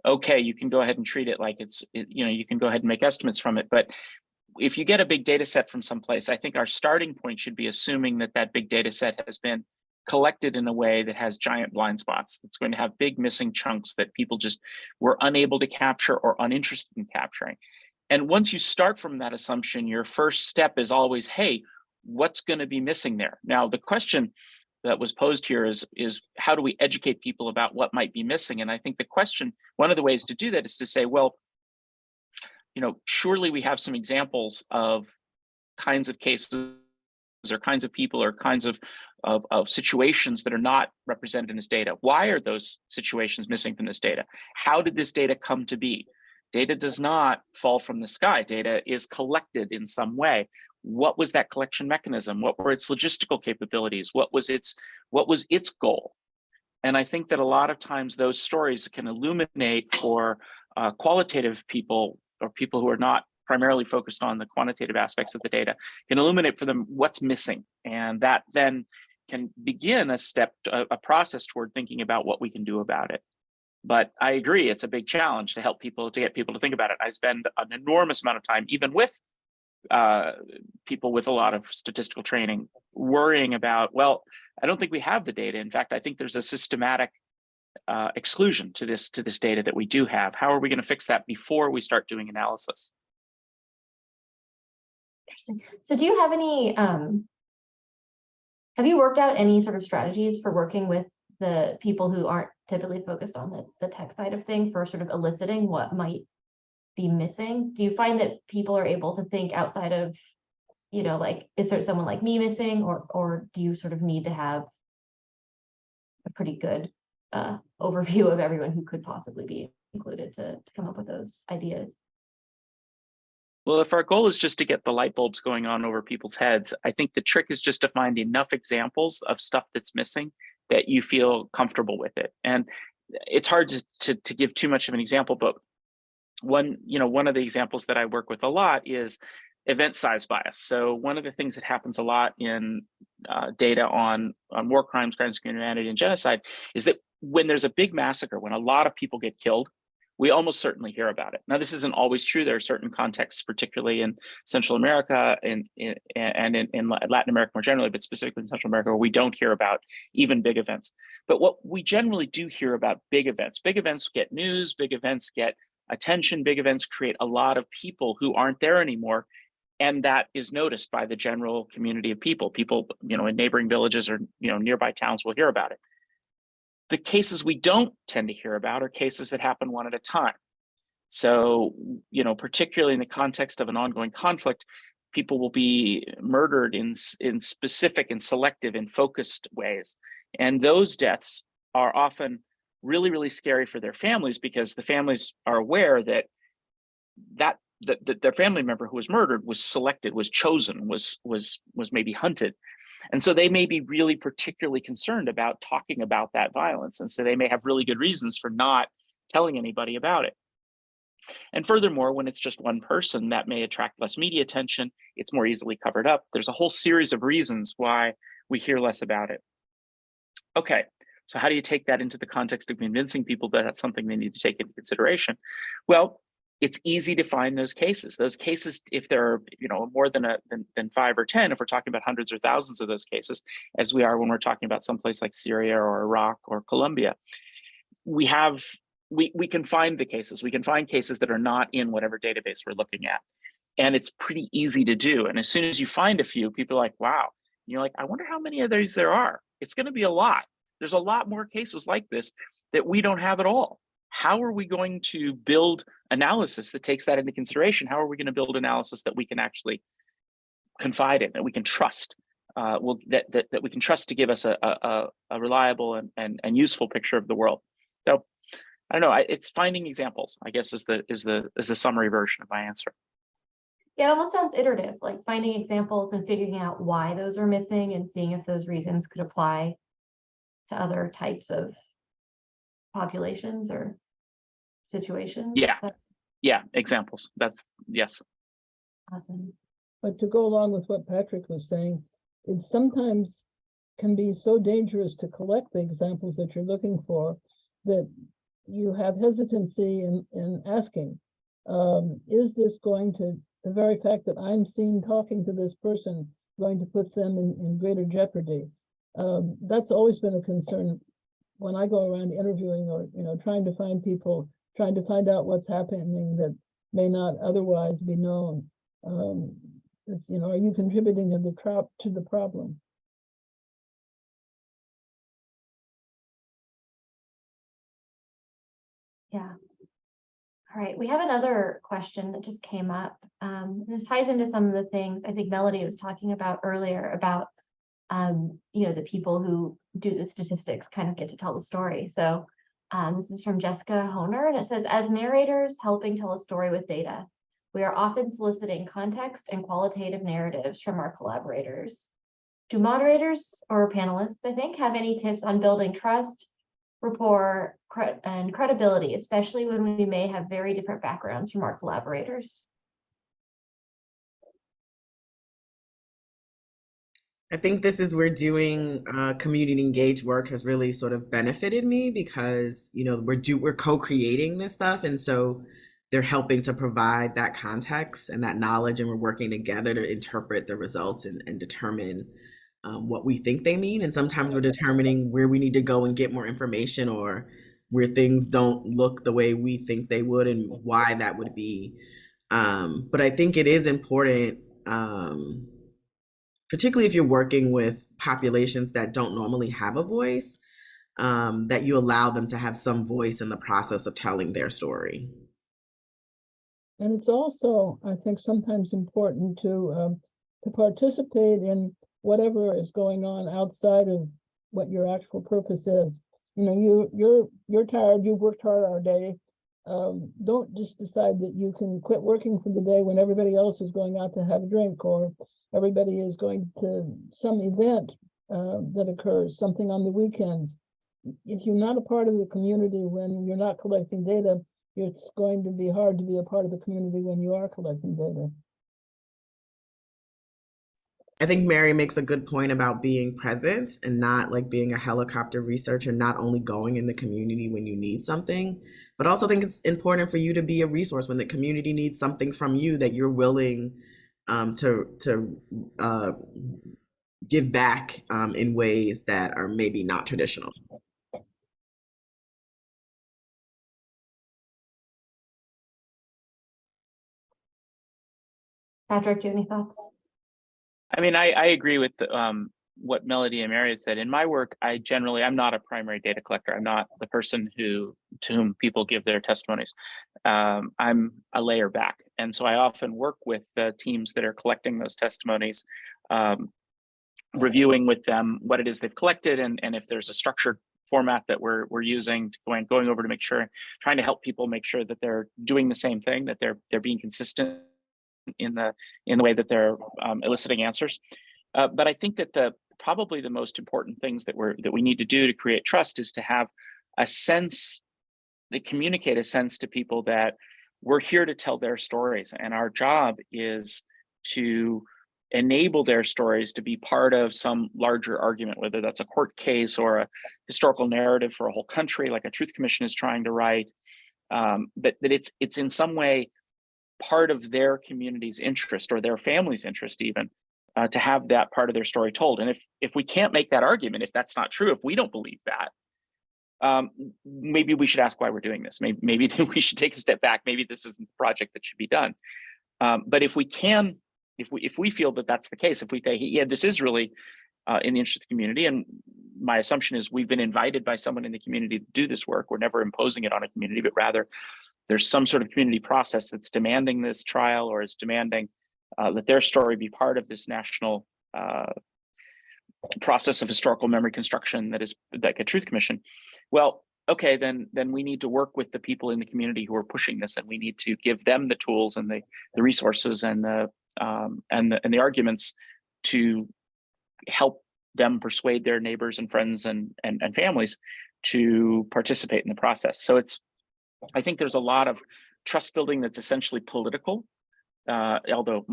okay, you can go ahead and treat it like you can go ahead and make estimates from it. But if you get a big data set from someplace, I think our starting point should be assuming that that big data set has been collected in a way that has giant blind spots, that's going to have big missing chunks that people just were unable to capture or uninterested in capturing. And once you start from that assumption, your first step is always, hey, what's going to be missing there? Now, the question that was posed here is how do we educate people about what might be missing? And I think the question, one of the ways to do that is to say, well, surely we have some examples of kinds of cases or kinds of people or kinds of situations that are not represented in this data. Why are those situations missing from this data? How did this data come to be? Data does not fall from the sky. Data is collected in some way. What was that collection mechanism? What were its logistical capabilities? What was its goal? And I think that a lot of times those stories can illuminate for qualitative people or people who are not primarily focused on the quantitative aspects of the data, can illuminate for them what's missing. And that then can begin a process toward thinking about what we can do about it. But I agree, it's a big challenge to get people to think about it. I spend an enormous amount of time, even with people with a lot of statistical training, worrying about, well, I don't think we have the data. In fact, I think there's a systematic exclusion to this data that we do have. How are we going to fix that before we start doing analysis? Interesting. So do you have any, have you worked out any sort of strategies for working with the people who aren't typically focused on the tech side of things for sort of eliciting what might be missing? Do you find that people are able to think outside of, you know, like, is there someone like me missing, or do you sort of need to have a pretty good overview of everyone who could possibly be included to come up with those ideas? Well, if our goal is just to get the light bulbs going on over people's heads, I think the trick is just to find enough examples of stuff that's missing that you feel comfortable with it. And it's hard to give too much of an example, but one of the examples that I work with a lot is event size bias. So one of the things that happens a lot in data on war crimes, crimes against humanity, and genocide is that when there's a big massacre, when a lot of people get killed, we almost certainly hear about it. Now, this isn't always true. There are certain contexts, particularly in Central America and in Latin America more generally, but specifically in Central America, where we don't hear about even big events. But what we generally do hear about big events get news, big events get attention, big events create a lot of people who aren't there anymore. And that is noticed by the general community of people. People, in neighboring villages or, nearby towns will hear about it. The cases we don't tend to hear about are cases that happen one at a time. So, particularly in the context of an ongoing conflict, people will be murdered in specific and selective and focused ways. And those deaths are often really, really scary for their families, because the families are aware that their family member who was murdered was selected, was chosen, was maybe hunted. And so they may be really particularly concerned about talking about that violence. And so they may have really good reasons for not telling anybody about it. And furthermore, when it's just one person, that may attract less media attention. It's more easily covered up. There's a whole series of reasons why we hear less about it. Okay, so how do you take that into the context of convincing people that that's something they need to take into consideration? Well, it's easy to find those cases. Those cases, if there are more than 5 or 10, if we're talking about hundreds or thousands of those cases, as we are when we're talking about someplace like Syria or Iraq or Colombia, we can find the cases. We can find cases that are not in whatever database we're looking at, and it's pretty easy to do. And as soon as you find a few, people are like, "Wow!" And you're like, "I wonder how many of these there are." It's going to be a lot. There's a lot more cases like this that we don't have at all. How are we going to build analysis that takes that into consideration? How are we going to build analysis that we can actually confide in, that we can trust, that we can trust to give us a reliable and useful picture of the world? So I don't know. It's finding examples, I guess, is the summary version of my answer. Yeah, it almost sounds iterative, like finding examples and figuring out why those are missing and seeing if those reasons could apply to other types of populations or situations. Yeah, examples. Yes. Awesome. But to go along with what Patrick was saying, it sometimes can be so dangerous to collect the examples that you're looking for that you have hesitancy in asking, is this going to, the very fact that I'm seen talking to this person, going to put them in greater jeopardy? That's always been a concern when I go around interviewing or trying to find people, trying to find out what's happening that may not otherwise be known. It's, are you contributing to the problem? Yeah. All right, we have another question that just came up. This ties into some of the things I think Melody was talking about earlier about, the people who do the statistics kind of get to tell the story. So this is from Jessica Honer, and it says, as narrators helping tell a story with data, we are often soliciting context and qualitative narratives from our collaborators. Do moderators or panelists, I think, have any tips on building trust, rapport, and credibility, especially when we may have very different backgrounds from our collaborators? I think this is where doing community engaged work has really sort of benefited me because, we're co-creating this stuff. And so they're helping to provide that context and that knowledge, and we're working together to interpret the results and determine what we think they mean. And sometimes we're determining where we need to go and get more information, or where things don't look the way we think they would and why that would be. But I think it is important, particularly if you're working with populations that don't normally have a voice, that you allow them to have some voice in the process of telling their story. And it's also, I think, sometimes important to participate in whatever is going on outside of what your actual purpose is. You're tired, you've worked hard all day. Don't just decide that you can quit working for the day when everybody else is going out to have a drink, or everybody is going to some event that occurs, something on the weekends. If you're not a part of the community when you're not collecting data, it's going to be hard to be a part of the community when you are collecting data. I think Mary makes a good point about being present and not like being a helicopter researcher, not only going in the community when you need something, but also think it's important for you to be a resource when the community needs something from you, that you're willing to give back in ways that are maybe not traditional. Patrick, do you have any thoughts? I mean, I agree with what Melody and Mary said. In my work, I'm not a primary data collector. I'm not the person to whom people give their testimonies. I'm a layer back. And so I often work with the teams that are collecting those testimonies, reviewing with them what it is they've collected, and if there's a structured format that we're using, going over to make sure, trying to help people make sure that they're doing the same thing, that they're being consistent in the way that they're eliciting answers. But I think that probably the most important things that we need to do to create trust is to have a sense, to communicate a sense to people that we're here to tell their stories, and our job is to enable their stories to be part of some larger argument, whether that's a court case or a historical narrative for a whole country, like a Truth Commission is trying to write. That it's in some way part of their community's interest, or their family's interest even, to have that part of their story told. And if we can't make that argument, if that's not true, if we don't believe that, maybe we should ask why we're doing this. Maybe we should take a step back. Maybe this isn't the project that should be done. But if we feel that that's the case, if we say, yeah, this is really in the interest of the community, and my assumption is we've been invited by someone in the community to do this work. We're never imposing it on a community, but rather there's some sort of community process that's demanding this trial, or is demanding that their story be part of this national process of historical memory construction that is like a Truth Commission. Well, okay, then we need to work with the people in the community who are pushing this, and we need to give them the tools and the resources and the arguments to help them persuade their neighbors and friends and families to participate in the process. So I think there's a lot of trust building that's essentially political, although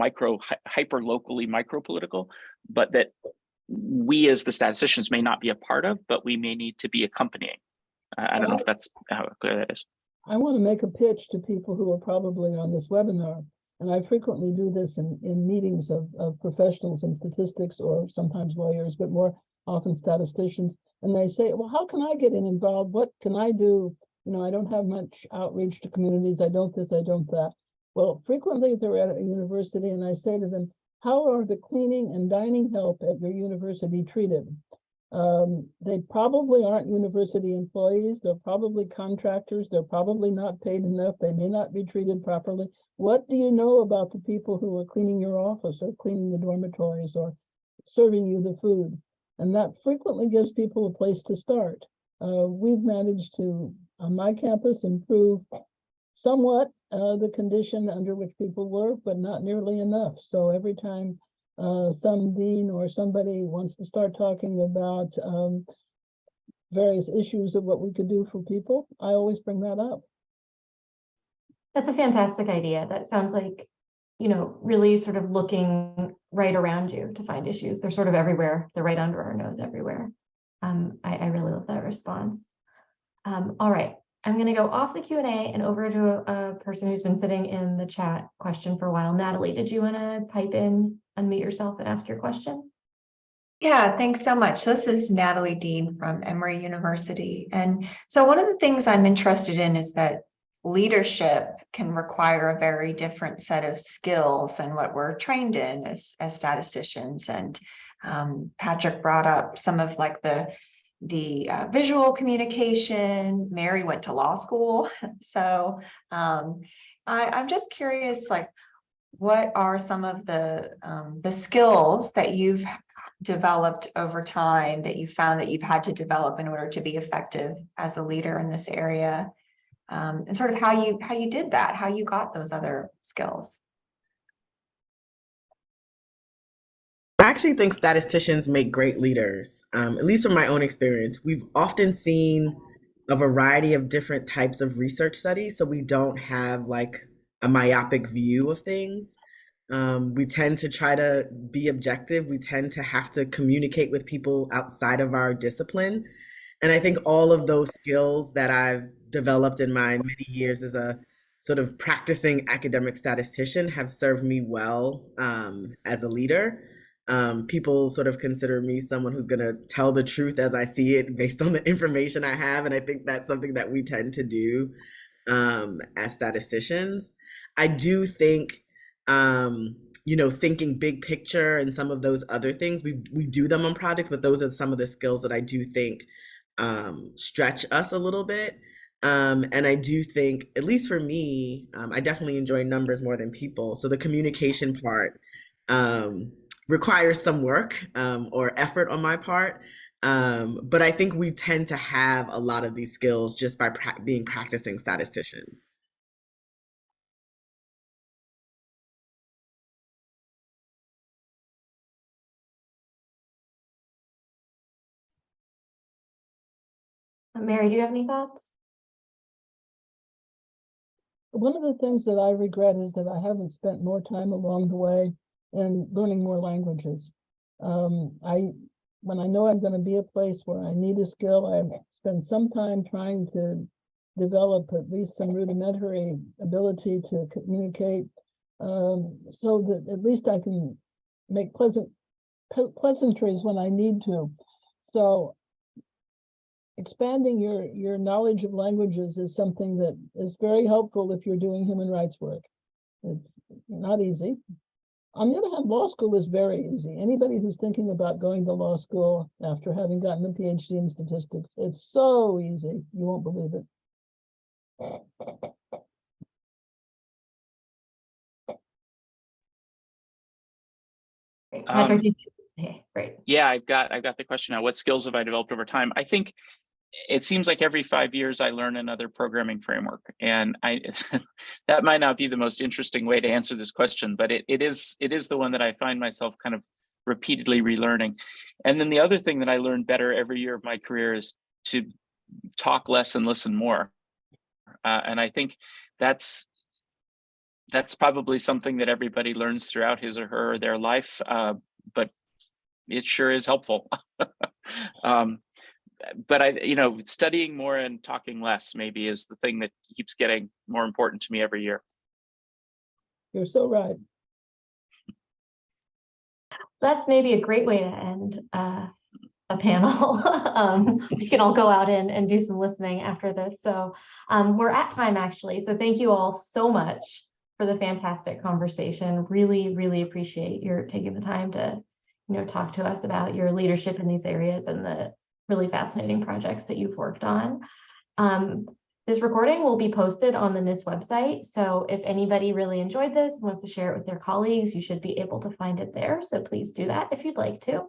hyper locally micro political, but that we as the statisticians may not be a part of, but we may need to be accompanying. I don't know if that's how clear that is. I want to make a pitch to people who are probably on this webinar, and I frequently do this in meetings of professionals in statistics, or sometimes lawyers, but more often statisticians. And they say, well, how can I get involved? What can I do? I don't have much outreach to communities. I don't this, I don't that. Well, frequently they're at a university, and I say to them, how are the cleaning and dining help at your university treated? They probably aren't university employees. They're probably contractors. They're probably not paid enough. They may not be treated properly. What do you know about the people who are cleaning your office or cleaning the dormitories or serving you the food? And that frequently gives people a place to start. We've managed to, on my campus, improve somewhat the condition under which people work, but not nearly enough. So every time some dean or somebody wants to start talking about various issues of what we could do for people, I always bring that up. That's a fantastic idea. That sounds like, you know, really sort of looking right around you to find issues. They're sort of everywhere. They're right under our nose everywhere. I really love that response. All right, I'm going to go off the Q&A and over to a person who's been sitting in the chat question for a while. Natalie, did you want to pipe in, unmute yourself and ask your question? Yeah, thanks so much. This is Natalie Dean from Emory University. And so one of the things I'm interested in is that leadership can require a very different set of skills than what we're trained in as statisticians. And Patrick brought up some of like the visual communication. Mary went to law school. So I'm just curious, like, what are some of the skills that you've developed over time that you found that you've had to develop in order to be effective as a leader in this area, and sort of how you did that, how you got those other skills? I actually think statisticians make great leaders, at least from my own experience. We've often seen a variety of different types of research studies, so we don't have like a myopic view of things. We tend to try to be objective. We tend to have to communicate with people outside of our discipline. And I think all of those skills that I've developed in my many years as a sort of practicing academic statistician have served me well as a leader. People sort of consider me someone who's going to tell the truth as I see it based on the information I have. And I think that's something that we tend to do as statisticians. I do think, you know, thinking big picture and some of those other things, we do them on projects, but those are some of the skills that I do think stretch us a little bit. And I do think, at least for me, I definitely enjoy numbers more than people. So the communication part requires some work or effort on my part. But I think we tend to have a lot of these skills just by being practicing statisticians. Mary, do you have any thoughts? One of the things that I regret is that I haven't spent more time along the way in learning more languages. When I know I'm going to be a place where I need a skill, I spend some time trying to develop at least some rudimentary ability to communicate, so that at least I can make pleasantries when I need to. So expanding your knowledge of languages is something that is very helpful if you're doing human rights work. It's not easy. On the other hand, law school is very easy. Anybody who's thinking about going to law school after having gotten a PhD in statistics, it's so easy, you won't believe it. Great. Patrick, okay, great. Yeah, I've got the question now. What skills have I developed over time? I think it seems like every 5 years I learn another programming framework, and that might not be the most interesting way to answer this question, but it is the one that I find myself kind of repeatedly relearning. And then the other thing that I learn better every year of my career is to talk less and listen more. And I think that's probably something that everybody learns throughout his or her or their life, but it sure is helpful. But studying more and talking less maybe is the thing that keeps getting more important to me every year. You're so right. That's maybe a great way to end a panel. We can all go out and do some listening after this. So we're at time actually. So thank you all so much for the fantastic conversation. Really, really appreciate your taking the time to talk to us about your leadership in these areas and the really fascinating projects that you've worked on. This recording will be posted on the NISS website. So if anybody really enjoyed this and wants to share it with their colleagues, you should be able to find it there. So please do that if you'd like to.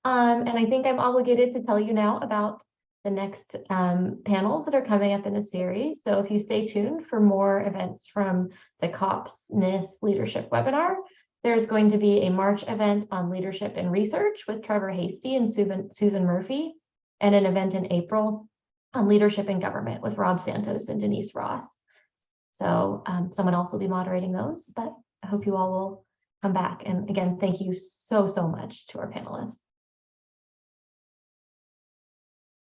And I think I'm obligated to tell you now about the next panels that are coming up in the series. So if you stay tuned for more events from the COPSS-NISS leadership webinar, there's going to be a March event on leadership and research with Trevor Hasty and Susan Murphy, and an event in April on leadership and government with Rob Santos and Denise Ross. So someone else will be moderating those, but I hope you all will come back. And again, thank you so much to our panelists.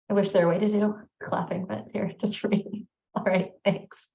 I wish there were a way to do clapping, but here, just for me. All right, thanks.